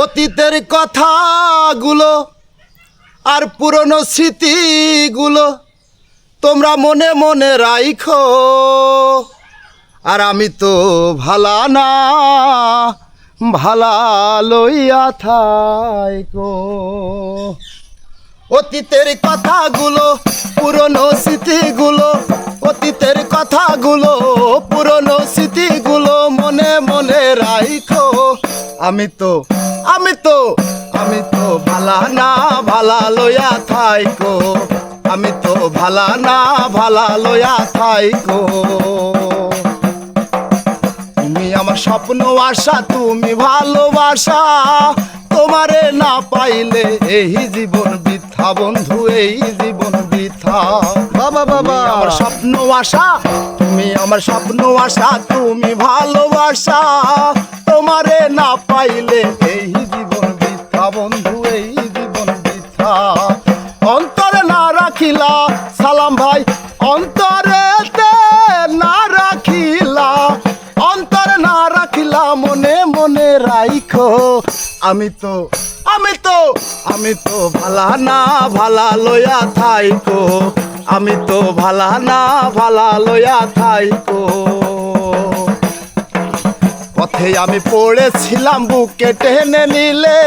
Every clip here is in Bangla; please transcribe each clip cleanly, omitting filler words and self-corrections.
অতীতের কথাগুলো আর পুরনো স্মৃতিগুলো তোমরা মনে মনে রাইখো। আর আমি তো ভালা না, ভালা লইয়া থাইকো। অতীতের কথাগুলো পুরনো স্মৃতিগুলো, অতীতের কথাগুলো পুরনো স্মৃতিগুলো মনে মনে রাইখো। আমি তো ভালা না, ভালা লইয়া থাইকো। আমি তো ভালা না, ভালা লইয়া থাইকো। তুমি আমার স্বপ্ন আশা, তুমি ভালোবাসা, তোমারে না পাইলে এই জীবন বৃথা বন্ধু, এই জীবন বৃথা। বাবা বাবা আমার স্বপ্ন আশা, তুমি আমার স্বপ্ন আশা, তুমি ভালোবাসা, তোমারে না পাইলে এই জীবন বৃথা বন্ধু, এই জীবন বৃথা। অন্তরে না রাখিলা সালাম ভাই, অন্তরেতে না রাখিলা, অন্তরে না রাখিলা মনে মনে রাইখো। আমি তো ভালা না, ভালা লইয়া থাইকো। আমি তো ভালা না, ভালা লইয়া থাইকো। পথে আমি পড়েছিলাম বুকে টেনে নিলে,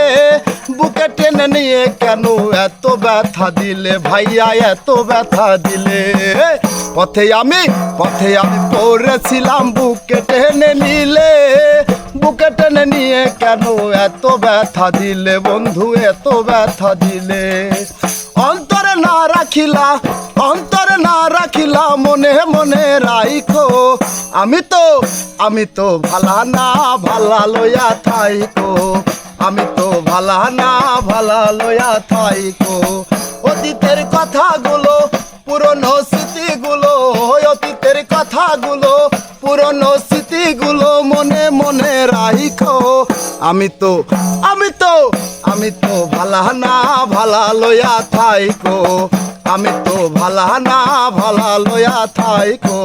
বুকে টেনে নিয়ে কেন এত ব্যথা দিলে ভাইয়া, এত ব্যথা দিলে। পথে আমি পড়েছিলাম বুকে টেনে নিলে, বুকে টেনে নিয়ে কেন এত ব্যথা দিলে বন্ধু, এত ব্যথা দিলে। অন্তরে না রাখিলা, অন্তরে না রাখিলা মনে মনে রাইখো। আমি তো ভালা না, ভালা লইয়া থাইকো। আমি তো ভালা না, ভালা লইয়া থাইকো। অতীতের কথাগুলো পুরনো স্মৃতিগুলো, অতীতের কথাগুলো পুরনো স্মৃতিগুলো মনে মনে রাইখো। আমি তো ভালা না, ভালা লইয়া থাইকো। আমি তো ভালা না, ভালা লইয়া থাইকো।